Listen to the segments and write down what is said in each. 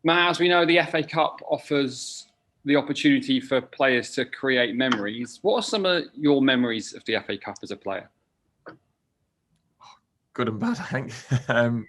Matt, as we know, the FA Cup offers the opportunity for players to create memories. What are some of your memories of the FA Cup as a player? Good and bad, I think.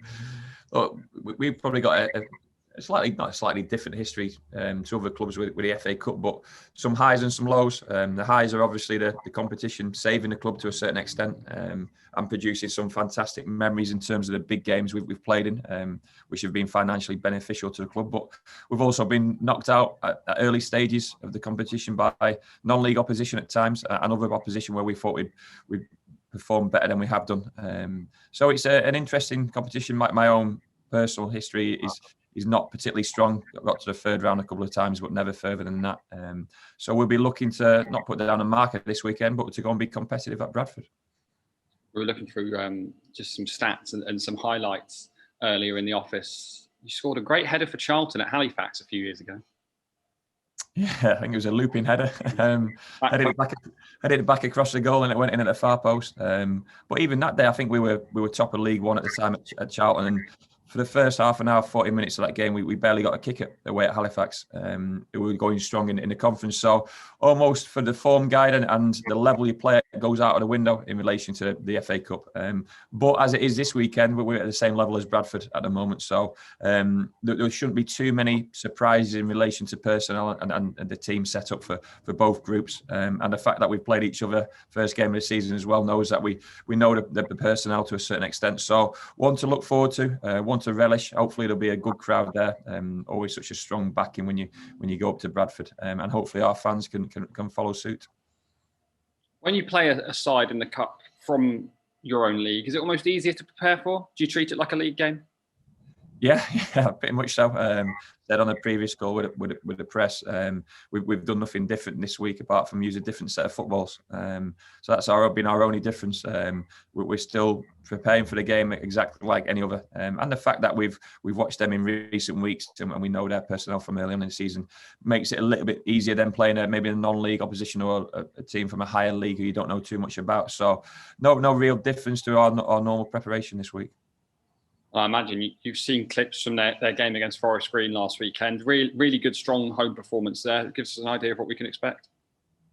Look, we've probably got not a slightly different history to other clubs with the FA Cup, but some highs and some lows. The highs are obviously the competition saving the club to a certain extent and producing some fantastic memories in terms of the big games we've played in, which have been financially beneficial to the club. But we've also been knocked out at early stages of the competition by non-league opposition at times and other opposition where we thought we'd performed better than we have done. So it's an interesting competition. My own personal history is not particularly strong. I got to the third round a couple of times, but never further than that. So we'll be looking to not put down a marker this weekend, but to go and be competitive at Bradford. We were looking through just some stats and some highlights earlier in the office. You scored a great header for Charlton at Halifax a few years ago. Yeah, I think it was a looping header. Headed it back across the goal and it went in at the far post. But even that day, I think we were top of League One at the time at Charlton. And for the first half an hour, 40 minutes of that game, we barely got a kick away at Halifax. We were going strong in the conference. So almost for the form guide and the level you play, it goes out of the window in relation to the FA Cup. But as it is this weekend, we're at the same level as Bradford at the moment. So there shouldn't be too many surprises in relation to personnel and the team set up for both groups. And the fact that we've played each other first game of the season as well knows that we know the personnel to a certain extent. So one to look forward to, one to relish. Hopefully there'll be a good crowd there. Always such a strong backing when you go up to Bradford, and hopefully our fans can follow suit. When you play a side in the cup from your own league, is it almost easier to prepare for? Do you treat it like a league game? Yeah, pretty much so. Said on a previous call with the press, we've done nothing different this week apart from use a different set of footballs. So that's been our only difference. We're still preparing for the game exactly like any other. And the fact that we've watched them in recent weeks and we know their personnel from early on in the season makes it a little bit easier than playing maybe a non-league opposition or a team from a higher league who you don't know too much about. So no real difference to our normal preparation this week. I imagine you've seen clips from their game against Forest Green last weekend. Really good, strong home performance there. It gives us an idea of what we can expect.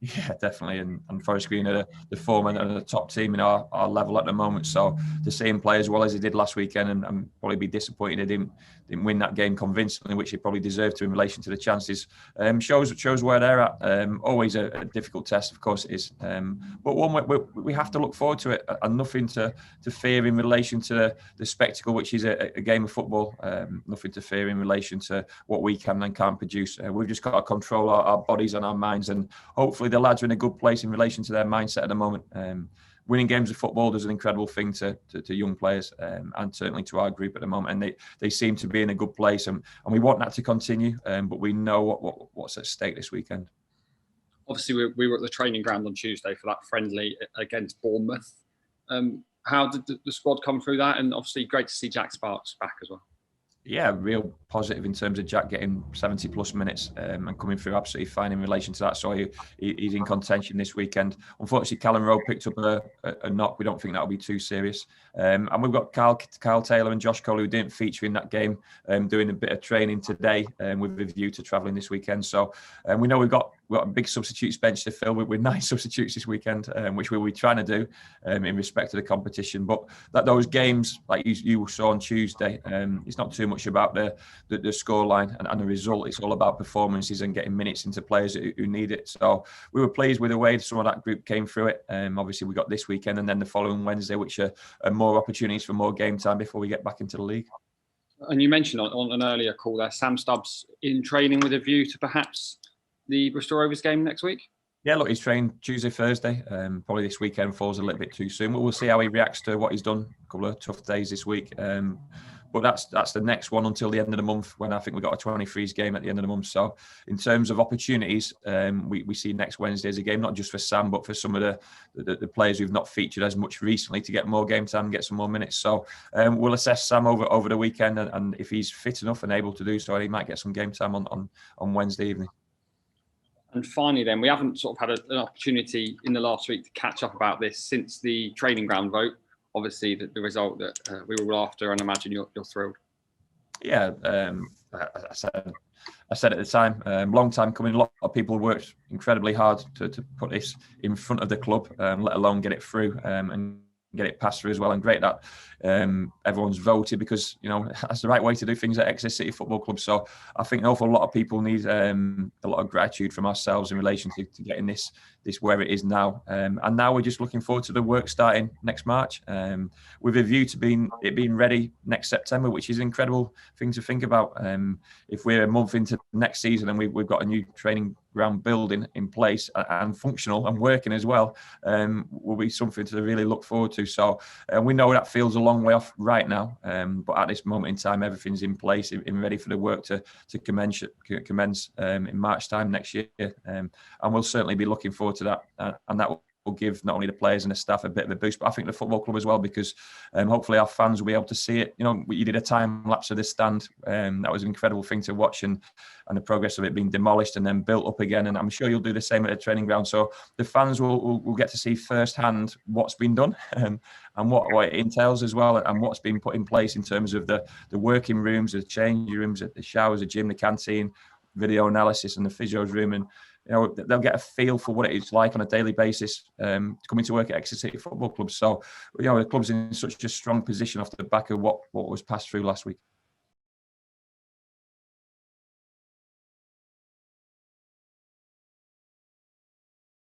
Yeah, definitely. And Forest Green are the form and the top team in our level at the moment. So to see him play as well as he did last weekend and probably be disappointed he didn't win that game convincingly, which he probably deserved to in relation to the chances, shows where they're at. Always a difficult test, of course it is. But one we have to look forward to it and nothing to fear in relation to the spectacle, which is a game of football. Nothing to fear in relation to what we can and can't produce. We've just got to control our bodies and our minds, and hopefully the lads are in a good place in relation to their mindset at the moment. Winning games of football does an incredible thing to young players and certainly to our group at the moment. And they seem to be in a good place, and we want that to continue. But we know what's at stake this weekend. Obviously, we were at the training ground on Tuesday for that friendly against Bournemouth. How did the squad come through that? And obviously, great to see Jack Sparks back as well. Yeah, real positive in terms of Jack getting 70 plus minutes and coming through absolutely fine in relation to that. So he's in contention this weekend. Unfortunately, Callum Rowe picked up a knock. We don't think that'll be too serious. And we've got Kyle Taylor and Josh Cole who didn't feature in that game, doing a bit of training today with a view to travelling this weekend. So we know we've got a big substitutes bench to fill with 9 substitutes this weekend, which we'll be trying to do in respect to the competition. But those games, like you saw on Tuesday, it's not too much about the scoreline and the result. It's all about performances and getting minutes into players who need it. So we were pleased with the way some of that group came through it. Obviously, we got this weekend and then the following Wednesday, which are more opportunities for more game time before we get back into the league. And you mentioned on an earlier call there, Sam Stubbs in training with a view to perhaps the Bristol Rovers game next week? Yeah, look, he's trained Tuesday, Thursday. Probably this weekend falls a little bit too soon. But we'll see how he reacts to what he's done. A couple of tough days this week. But that's the next one until the end of the month, when I think we've got a 23s game at the end of the month. So in terms of opportunities, we see next Wednesday as a game, not just for Sam, but for some of the players who've not featured as much recently to get more game time and get some more minutes. So we'll assess Sam over the weekend, and if he's fit enough and able to do so, he might get some game time on Wednesday evening. And finally, then, we haven't sort of had an opportunity in the last week to catch up about this since the training ground vote. Obviously, the result that we were all after, and I imagine you're thrilled. Yeah, I said at the time, long time coming. A lot of people worked incredibly hard to put this in front of the club, let alone get it through and get it passed through as well. And great that everyone's voted, because that's the right way to do things at Exeter City Football Club. So I think an awful lot of people need a lot of gratitude from ourselves in relation to getting this where it is now. And now we're just looking forward to the work starting next March, with a view to it being ready next September, which is an incredible thing to think about. If we're a month into next season and we've got a new training ground building in place and functional and working as well, will be something to really look forward to. So we know that feels a long way off right now, but at this moment in time, everything's in place and ready for the work to commence in March time next year, and we'll certainly be looking forward to that, and that will give not only the players and the staff a bit of a boost, but I think the football club as well, because hopefully our fans will be able to see it. You did a time lapse of this stand, that was an incredible thing to watch, and the progress of it being demolished and then built up again, and I'm sure you'll do the same at the training ground. So the fans will get to see firsthand what's been done, and what it entails as well, and what's been put in place in terms of the working rooms, the changing rooms, the showers, the gym, the canteen, video analysis, and the physio's room. And they'll get a feel for what it's like on a daily basis, coming to work at Exeter City Football Club. So the club's in such a strong position off the back of what was passed through last week.